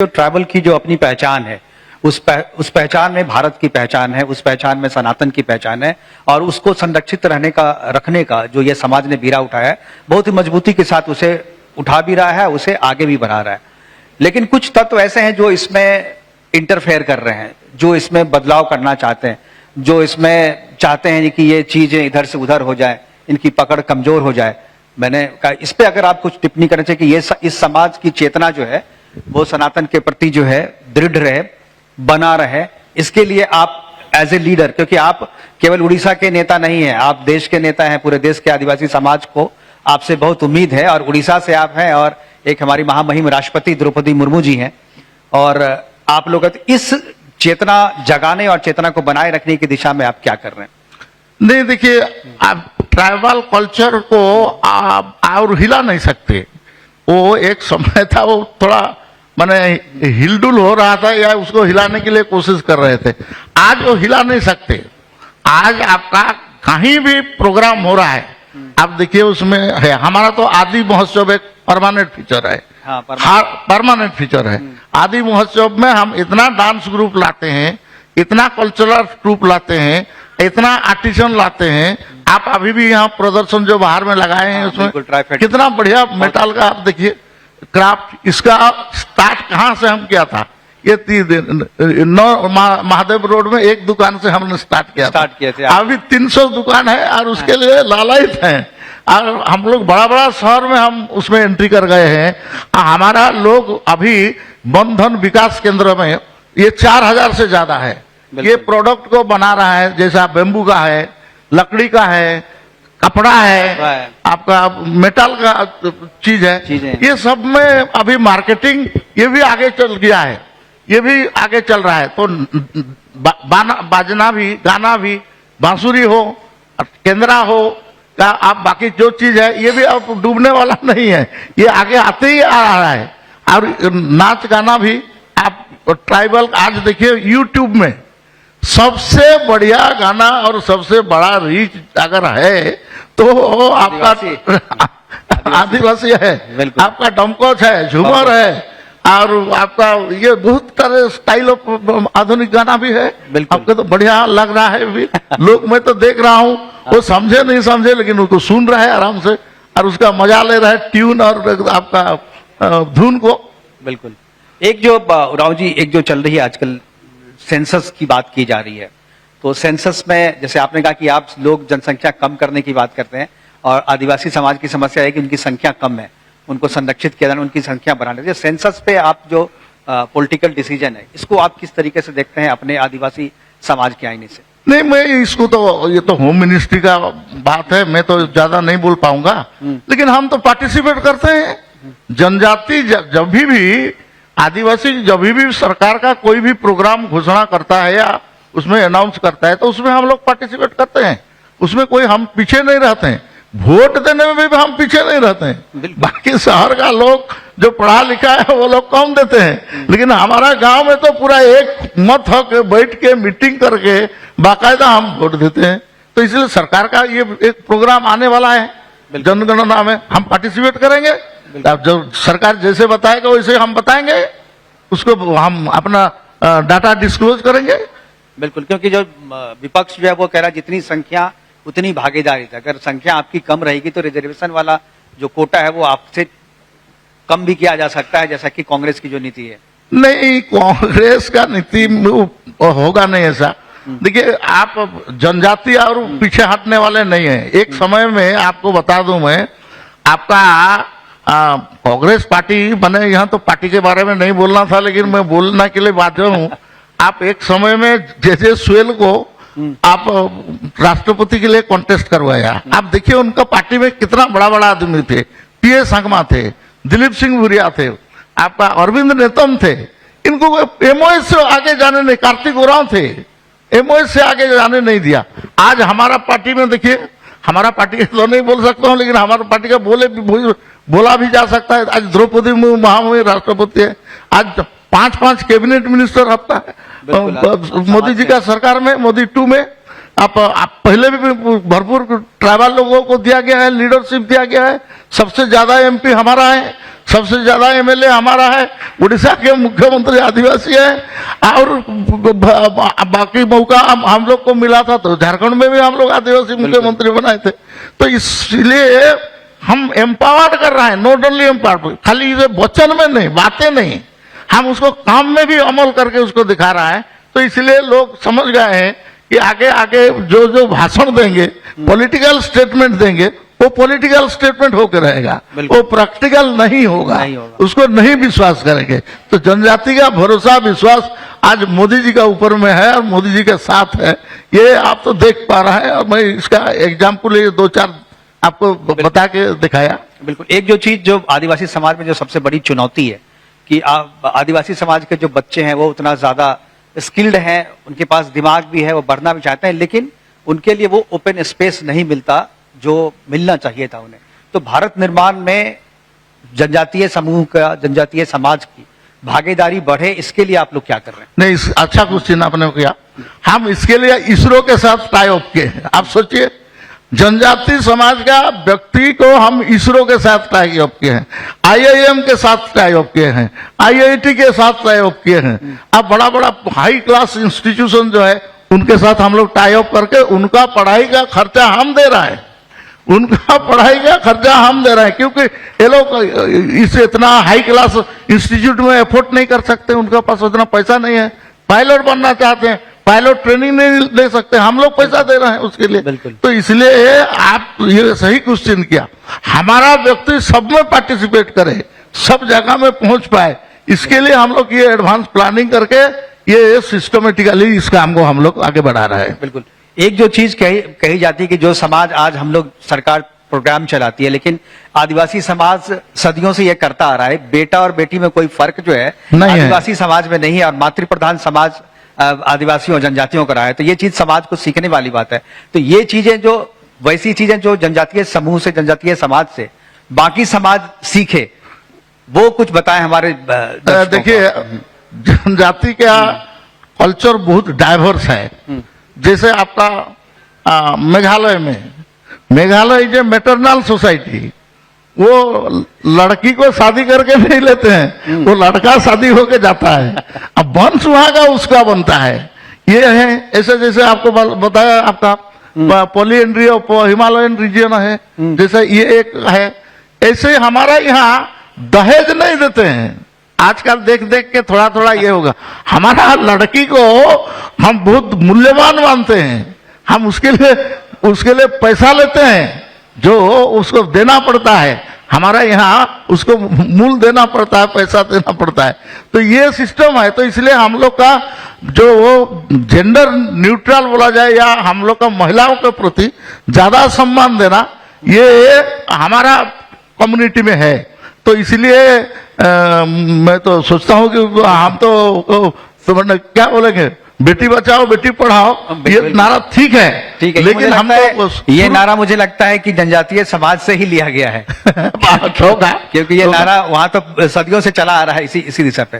जो ट्राइबल की जो अपनी पहचान है, उस पहचान में भारत की पहचान है, उस पहचान में सनातन की पहचान है, और उसको संरक्षित रखने का जो ये समाज ने बीड़ा उठाया है, बहुत ही मजबूती के साथ उसे उठा भी रहा है, उसे आगे भी बढ़ा रहा है। लेकिन कुछ तत्व ऐसे हैं जो इसमें इंटरफेयर कर रहे हैं, जो इसमें बदलाव करना चाहते हैं, जो इसमें चाहते हैं कि ये चीजें इधर से उधर हो जाए, इनकी पकड़ कमजोर हो जाए। मैंने कहा इस पे अगर आप कुछ टिप्पणी करना चाहिए कि ये इस समाज की चेतना जो है वो सनातन के प्रति जो है दृढ़ रहे, बना रहे, इसके लिए आप एज ए लीडर, क्योंकि आप केवल उड़ीसा के नेता नहीं हैं, आप देश के नेता हैं, पूरे देश के आदिवासी समाज को आपसे बहुत उम्मीद है, और उड़ीसा से आप हैं, और एक हमारी महामहिम राष्ट्रपति द्रौपदी मुर्मू जी हैं, और आप लोग इस चेतना जगाने और चेतना को बनाए रखने की दिशा में आप क्या कर रहे हैं? नहीं, देखिए, आप ट्राइबल कल्चर को आप और हिला नहीं सकते। वो एक समय था, वो थोड़ा माने हिलडुल हो रहा था या उसको हिलाने के लिए कोशिश कर रहे थे। आज वो हिला नहीं सकते। आज आपका कहीं भी प्रोग्राम हो रहा है, आप देखिए उसमें है, हमारा तो आदि महोत्सव एक परमानेंट फीचर है। हाँ, परमानेंट फीचर है। आदि महोत्सव में हम इतना डांस ग्रुप लाते हैं, इतना कल्चरल ग्रुप लाते हैं, इतना आर्टिसन लाते हैं। आप अभी भी यहाँ प्रदर्शन जो बाहर में लगाए हैं, उसमें कितना बढ़िया मेटल का आप देखिए क्राफ्ट। इसका स्टार्ट कहाँ से हम किया था? ये 3 दिन महादेव रोड में एक दुकान से हमने स्टार्ट किया था। अभी 300 दुकान है, और उसके लिए लालायित हैं। और हम लोग बड़ा बड़ा शहर में हम उसमें एंट्री कर गए हैं। हमारा लोग अभी बंधन विकास केंद्र में ये 4000 से ज्यादा है। ये प्रोडक्ट को बना रहा है, जैसा बेम्बू का है, लकड़ी का है, कपड़ा है, आपका मेटल का चीज है। ये सब में अभी मार्केटिंग ये भी आगे चल गया है, ये भी आगे चल रहा है। तो बाजना भी, गाना भी, बांसुरी हो, केंद्रा हो, या आप बाकी जो चीज है, ये भी अब डूबने वाला नहीं है, ये आगे आते ही आ रहा है। और नाच गाना भी आप ट्राइबल, आज देखिए यूट्यूब में सबसे बढ़िया गाना और सबसे बड़ा रीच अगर है तो आपका आदिवासी है, आपका डमकोच है, झूमर है, और आपका ये बहुत तरह स्टाइल ऑफ आधुनिक गाना भी है। आपको तो बढ़िया लग रहा है भी। लोग, मैं तो देख रहा हूँ, वो समझे नहीं समझे, लेकिन उसको सुन रहे हैं आराम से, और उसका मजा ले रहे हैं ट्यून और आपका धुन को। बिल्कुल। एक जो राव जी, एक जो चल रही है आजकल सेंसस की बात की जा रही है, तो सेंसस में जैसे आपने कहा कि आप लोग जनसंख्या कम करने की बात करते हैं, और आदिवासी समाज की समस्या है कि उनकी संख्या कम है, उनको संरक्षित किया जाना, उनकी संख्या बढ़ाने के। सेंसस पे आप जो पॉलिटिकल डिसीजन है, इसको आप किस तरीके से देखते हैं अपने आदिवासी समाज के आईने से? नहीं, मैं इसको तो, ये तो होम मिनिस्ट्री का बात है, मैं तो ज्यादा नहीं बोल पाऊंगा, लेकिन हम तो पार्टिसिपेट करते हैं। जनजाति जब भी आदिवासी जब भी सरकार का कोई भी प्रोग्राम घोषणा करता है या उसमें अनाउंस करता है, तो उसमें हम लोग पार्टिसिपेट करते हैं। उसमें कोई हम पीछे नहीं रहते हैं। वोट देने में भी हम पीछे नहीं रहते हैं। बाकी शहर का लोग जो पढ़ा लिखा है वो लोग कम देते हैं, लेकिन हमारा गांव में तो पूरा एक मत होकर बैठ के मीटिंग करके बाकायदा हम वोट देते हैं। तो इसलिए सरकार का ये एक प्रोग्राम आने वाला है जनगणना में, हम पार्टिसिपेट करेंगे। जो सरकार जैसे बताएगा वैसे हम बताएंगे, उसको हम अपना डाटा डिस्क्लोज करेंगे। बिल्कुल, क्योंकि जो विपक्ष जो है वो कह रहा है जितनी संख्या उतनी भागीदारी थी। अगर संख्या आपकी कम रहेगी तो रिजर्वेशन वाला जो कोटा है वो आपसे कम भी किया जा सकता है, जैसा कि कांग्रेस की जो नीति है। नहीं, कांग्रेस का नीति होगा नहीं ऐसा। देखिए, आप जनजाति और पीछे हटने वाले नहीं है। एक समय में आपको बता दूं मैं, आपका कांग्रेस पार्टी, मैंने यहाँ तो पार्टी के बारे में नहीं बोलना था, लेकिन मैं बोलने के लिए बाध्य हूँ। आप एक समय में जैसे सुएल को आप राष्ट्रपति के लिए कॉन्टेस्ट करवाया। आप देखिए उनका पार्टी में कितना बड़ा बड़ा आदमी थे। पीए संगमा थे, दिलीप सिंह भूरिया थे, आपका अरविंद नेतम थे। इनको एमओएस से आगे जाने नहीं, कार्तिक उरांव थे, एमओएस से आगे जाने नहीं दिया। आज हमारा पार्टी में देखिए, हमारा पार्टी तो नहीं बोल सकता हूँ, लेकिन हमारा पार्टी का बोला भी जा सकता है। आज द्रौपदी महामहिम राष्ट्रपति है। आज 5 कैबिनेट मिनिस्टर आपका मोदी जी का सरकार में, मोदी 2 में। आप पहले भी भरपूर ट्राइबल लोगों को दिया गया है, लीडरशिप दिया गया है। सबसे ज्यादा एमपी हमारा है, सबसे ज्यादा एमएलए हमारा है, उड़ीसा के मुख्यमंत्री आदिवासी है, और बाकी मौका हम लोग को मिला था तो झारखंड में भी हम लोग आदिवासी मुख्यमंत्री बनाए थे। तो इसलिए हम एम्पावर्ड कर रहे हैं, नॉट ओनली एम्पावर्ड, खाली ये वचन में नहीं, बातें नहीं, हम उसको काम में भी अमल करके उसको दिखा रहा है। तो इसलिए लोग समझ गए हैं कि आगे आगे जो जो भाषण देंगे, पॉलिटिकल स्टेटमेंट देंगे, वो पॉलिटिकल स्टेटमेंट होकर रहेगा, वो प्रैक्टिकल नहीं होगा, उसको नहीं विश्वास करेंगे। तो जनजाति का भरोसा विश्वास आज मोदी जी का ऊपर में है और मोदी जी के साथ है, ये आप तो देख पा रहे हैं। और मैं इसका एग्जाम्पल ये 2-4 आपको बता के दिखाया। बिल्कुल। एक जो चीज जो आदिवासी समाज में जो सबसे बड़ी चुनौती है कि आदिवासी समाज के जो बच्चे हैं वो उतना ज्यादा स्किल्ड हैं, उनके पास दिमाग भी है, वो बढ़ना भी चाहते हैं, लेकिन उनके लिए वो ओपन स्पेस नहीं मिलता जो मिलना चाहिए था उन्हें। तो भारत निर्माण में जनजातीय समूह का, जनजातीय समाज की भागीदारी बढ़े, इसके लिए आप लोग क्या कर रहे हैं? नहीं, अच्छा क्वेश्चन आपने किया। हम इसके लिए इसरो के साथ टाई अप किए हैं। आप सोचिए, जनजाति समाज का व्यक्ति को हम इसरो के साथ टाई अप किए हैं, आईआईएम के साथ टाई अप किए हैं, आईआईटी के साथ टाई अप किए हैं। अब बड़ा बड़ा हाई क्लास इंस्टीट्यूशन जो है उनके साथ हम लोग टाई अप करके उनका पढ़ाई का खर्चा हम दे रहा है, उनका पढ़ाई का खर्चा हम दे रहे हैं, क्योंकि ये लोग इस इतना हाई क्लास इंस्टीट्यूट में एफोर्ड नहीं कर सकते, उनके पास उतना पैसा नहीं है। पायलट बनना चाहते हैं, पायलट ट्रेनिंग नहीं दे सकते, हम लोग पैसा दे रहे हैं उसके लिए। तो इसलिए आप ये सही क्वेश्चन किया, हमारा व्यक्ति सब में पार्टिसिपेट करे, सब जगह में पहुंच पाए, इसके लिए हम लोग ये एडवांस प्लानिंग करके ये सिस्टमेटिकली इस काम को हम लोग आगे बढ़ा रहे हैं। बिल्कुल। एक जो चीज कही जाती है कि जो समाज आज हम लोग सरकार प्रोग्राम चलाती है, लेकिन आदिवासी समाज सदियों से ये करता आ रहा है, बेटा और बेटी में कोई फर्क जो है आदिवासी समाज में नहीं है, और मातृप्रधान समाज आदिवासियों और जनजातियों का रहा है। तो ये चीज समाज को सीखने वाली बात है। तो ये चीजें जो वैसी चीजें जो जनजातीय समूह से, जनजातीय समाज से बाकी समाज सीखे, वो कुछ बताएं हमारे। देखिए, जनजाति का कल्चर बहुत डाइवर्स है। जैसे आपका मेघालय जो मैटरनल सोसाइटी, वो लड़की को शादी करके नहीं लेते हैं, वो लड़का शादी होके जाता है, अब वंश वहां का उसका बनता है। ये है ऐसे, जैसे आपको बताया आपका पॉलीएंड्री ऑफ हिमालयन रीजन है, जैसे ये एक है। ऐसे हमारा यहाँ दहेज नहीं देते हैं, आजकल देख देख के थोड़ा थोड़ा ये होगा। हमारा लड़की को हम बहुत मूल्यवान मानते हैं, हम उसके लिए पैसा लेते हैं, जो उसको देना पड़ता है। हमारा यहाँ उसको मूल देना पड़ता है, पैसा देना पड़ता है। तो ये सिस्टम है। तो इसलिए हम लोग का जो वो जेंडर न्यूट्रल बोला जाए, या हम लोग का महिलाओं के प्रति ज्यादा सम्मान देना, ये हमारा कम्युनिटी में है। तो इसलिए मैं तो सोचता हूँ कि हम तो क्या बोलेंगे, बेटी बचाओ बेटी पढ़ाओ, ये नारा ठीक है, लेकिन हम ये नारा मुझे लगता है कि जनजातीय समाज से ही लिया गया है होगा, क्योंकि ये नारा वहां तो सदियों से चला आ रहा है इसी दिशा पे।